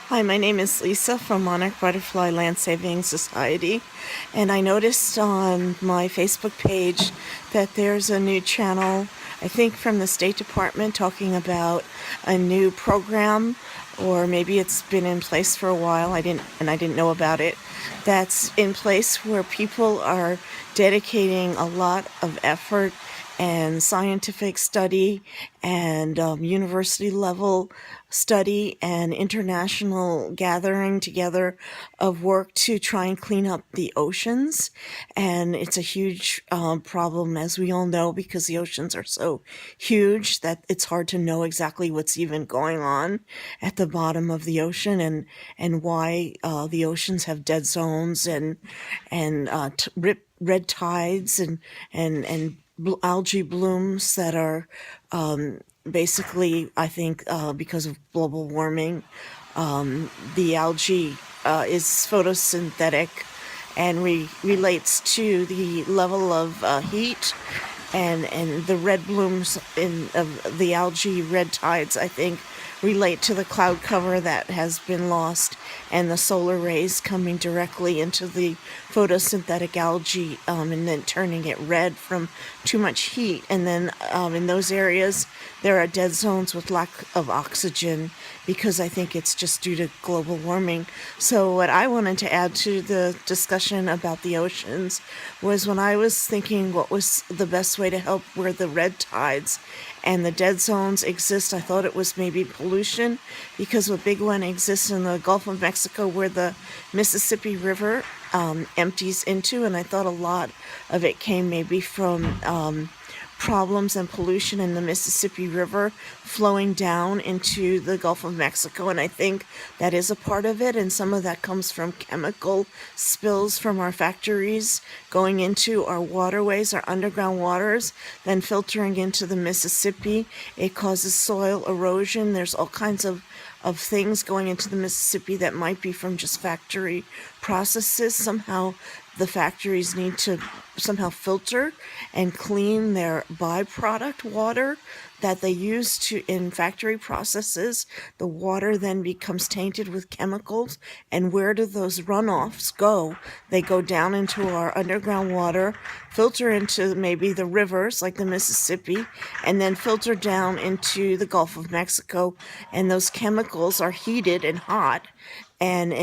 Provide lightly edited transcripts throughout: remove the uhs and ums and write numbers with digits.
Hi, my name is Lisa from Monarch Butterfly Land Saving Society, and I noticed on my Facebook page that there's a new channel, I think from the State Department, talking about a new program, or maybe it's been in place for a while. I didn't know about it. That's in place where people are dedicating a lot of effort and scientific study and university level study and international gathering together of work to try and clean up the oceans. And it's a huge problem, as we all know, because the oceans are so huge that it's hard to know exactly what's even going on at the bottom of the ocean, and why the oceans have dead zones and red tides and algae blooms that are basically, I think, because of global warming. The algae is photosynthetic and relates to the level of heat, and the red blooms in of the algae red tides, I think, relate to the cloud cover that has been lost and the solar rays coming directly into the photosynthetic algae, and then turning it red from too much heat. And then in those areas, there are dead zones with lack of oxygen because I think it's just due to global warming. So, what I wanted to add to the discussion about the oceans was when I was thinking what was the best way to help where the red tides and the dead zones exist, I thought it was maybe pollution, because a big one exists in the Gulf of Mexico where the Mississippi River empties into, and I thought a lot of it came maybe from problems and pollution in the Mississippi River flowing down into the Gulf of Mexico. And I think that is a part of it. And some of that comes from chemical spills from our factories going into our waterways, our underground waters, then filtering into the Mississippi. It causes soil erosion. There's all kinds of things going into the Mississippi that might be from just factory processes. Somehow the factories need to somehow filter and clean their byproduct water that they use to in factory processes. The water then becomes tainted with chemicals, and where do those runoffs go? They go down into our underground water, filter into maybe the rivers like the Mississippi, and then filter down into the Gulf of Mexico. And those chemicals are heated and hot, and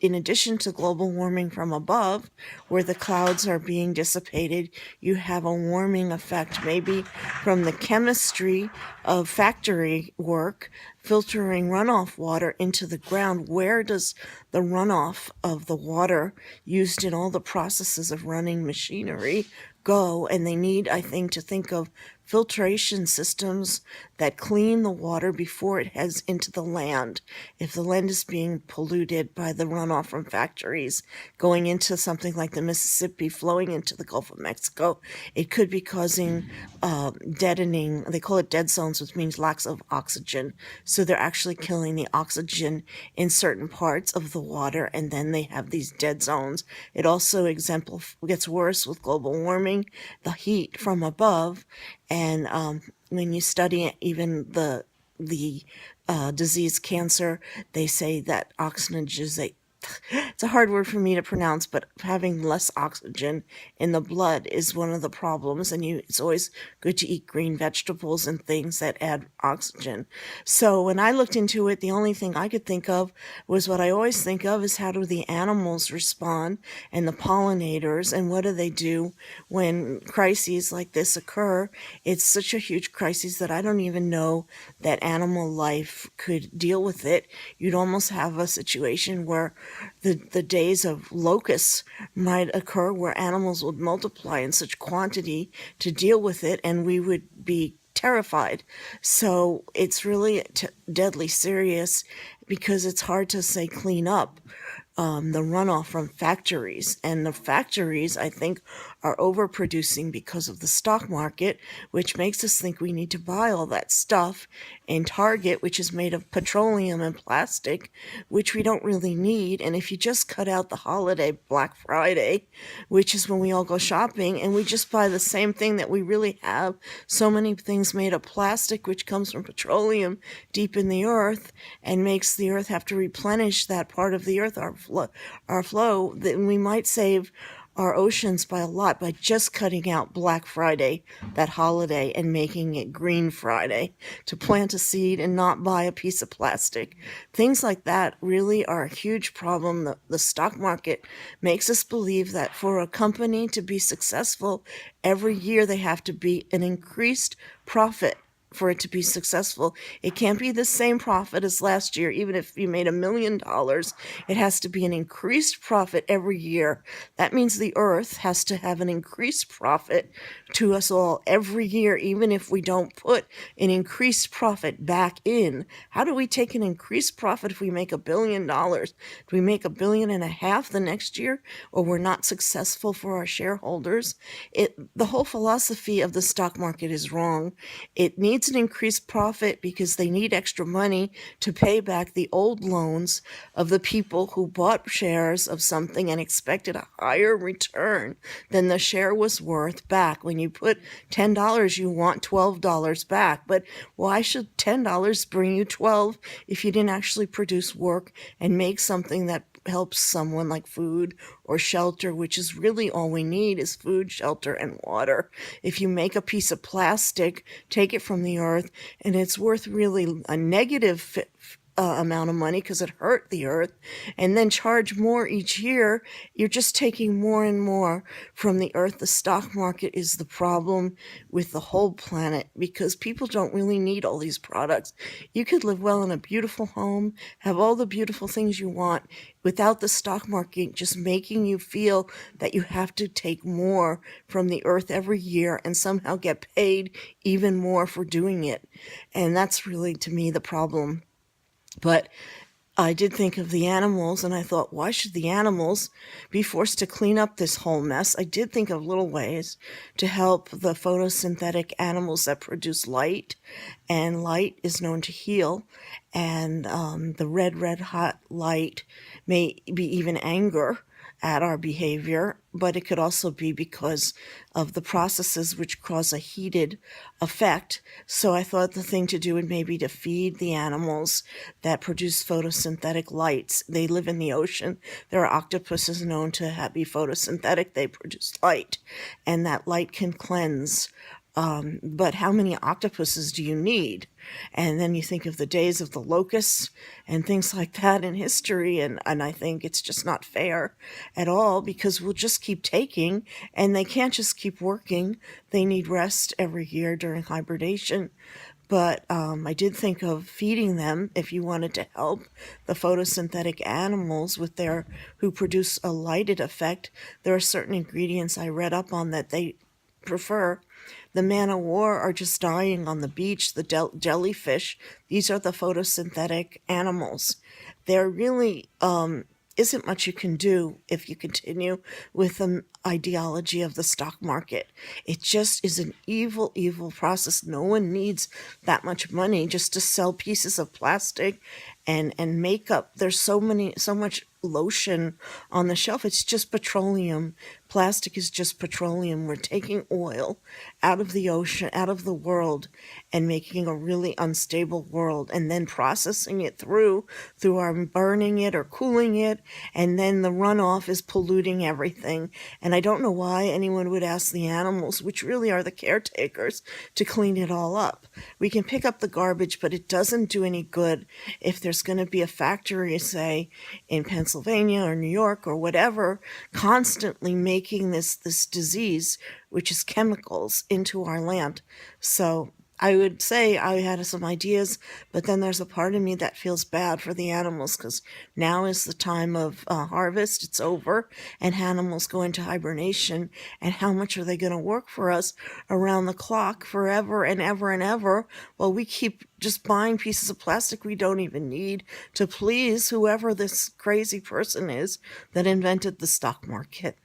in addition to global warming from above, where the clouds are being dissipated, you have a warming effect, maybe from the chemistry of factory work, filtering runoff water into the ground. Where does the runoff of the water used in all the processes of running machinery go? And they need, I think, to think of filtration systems that clean the water before it heads into the land. If the land is being polluted by the runoff from factories going into something like the Mississippi, flowing into the Gulf of Mexico, it could be causing deadening. They call it dead zones, which means lacks of oxygen. So they're actually killing the oxygen in certain parts of the water, and then they have these dead zones. It also gets worse with global warming, the heat from above, and when you study even the disease cancer, they say that oxygenization, it's a hard word for me to pronounce, but having less oxygen in the blood is one of the problems. And it's always good to eat green vegetables and things that add oxygen. So when I looked into it, the only thing I could think of was what I always think of is how do the animals respond and the pollinators, and what do they do when crises like this occur. It's such a huge crisis that I don't even know that animal life could deal with it. You'd almost have a situation where the days of locusts might occur, where animals would multiply in such quantity to deal with it, and we would be terrified. So it's really deadly serious, because it's hard to say clean up the runoff from factories. And the factories, I think, are overproducing because of the stock market, which makes us think we need to buy all that stuff in Target, which is made of petroleum and plastic, which we don't really need. And if you just cut out the holiday Black Friday, which is when we all go shopping, and we just buy the same thing that we really have, so many things made of plastic, which comes from petroleum deep in the earth and makes the earth have to replenish that part of the earth, our flow, then we might save our oceans by a lot by just cutting out Black Friday, that holiday, and making it Green Friday, to plant a seed and not buy a piece of plastic. Things like that really are a huge problem. The stock market makes us believe that for a company to be successful, every year they have to be an increased profit for it to be successful. It can't be the same profit as last year. Even if you made $1 million, it has to be an increased profit every year. That means the earth has to have an increased profit to us all every year, even if we don't put an increased profit back in. How do we take an increased profit if we make $1 billion? Do we make $1.5 billion the next year, or we're not successful for our shareholders? The whole philosophy of the stock market is wrong. It needs an increased profit because they need extra money to pay back the old loans of the people who bought shares of something and expected a higher return than the share was worth back. When you put $10, you want $12 back. But why should $10 bring you 12 if you didn't actually produce work and make something that helps someone, like food or shelter, which is really all we need, is food, shelter, and water. If you make a piece of plastic, take it from the earth, and it's worth really a negative amount of money because it hurt the earth, and then charge more each year, you're just taking more and more from the earth. The stock market is the problem with the whole planet because people don't really need all these products. You could live well in a beautiful home, have all the beautiful things you want without the stock market just making you feel that you have to take more from the earth every year and somehow get paid even more for doing it. And that's really, to me, the problem. But I did think of the animals, and I thought, why should the animals be forced to clean up this whole mess? I did think of little ways to help the photosynthetic animals that produce light, and light is known to heal, and the red hot light may be even anger at our behavior, but it could also be because of the processes which cause a heated effect. So I thought the thing to do would maybe to feed the animals that produce photosynthetic lights. They live in the ocean. There are octopuses known to be photosynthetic. They produce light, and that light can cleanse. But how many octopuses do you need? And then you think of the days of the locusts and things like that in history, and I think it's just not fair at all because we'll just keep taking, and they can't just keep working. They need rest every year during hibernation. But I did think of feeding them if you wanted to help the photosynthetic animals who produce a lighted effect. There are certain ingredients I read up on that they prefer. The man o' war are just dying on the beach, the jellyfish. These are the photosynthetic animals. There really isn't much you can do if you continue with the ideology of the stock market. It just is an evil, evil process. No one needs that much money just to sell pieces of plastic and makeup. There's so much lotion on the shelf. It's just petroleum. Plastic is just petroleum. We're taking oil out of the ocean, out of the world, and making a really unstable world, and then processing it through our burning it or cooling it, and then the runoff is polluting everything. And I don't know why anyone would ask the animals, which really are the caretakers, to clean it all up. We can pick up the garbage, but it doesn't do any good if there's going to be a factory, say, in Pennsylvania or New York or whatever, constantly making this disease, which is chemicals, into our land. So I would say I had some ideas, but then there's a part of me that feels bad for the animals because now is the time of harvest. It's over, and animals go into hibernation. And how much are they going to work for us around the clock forever and ever and ever? Well, we keep just buying pieces of plastic we don't even need to please whoever this crazy person is that invented the stock market.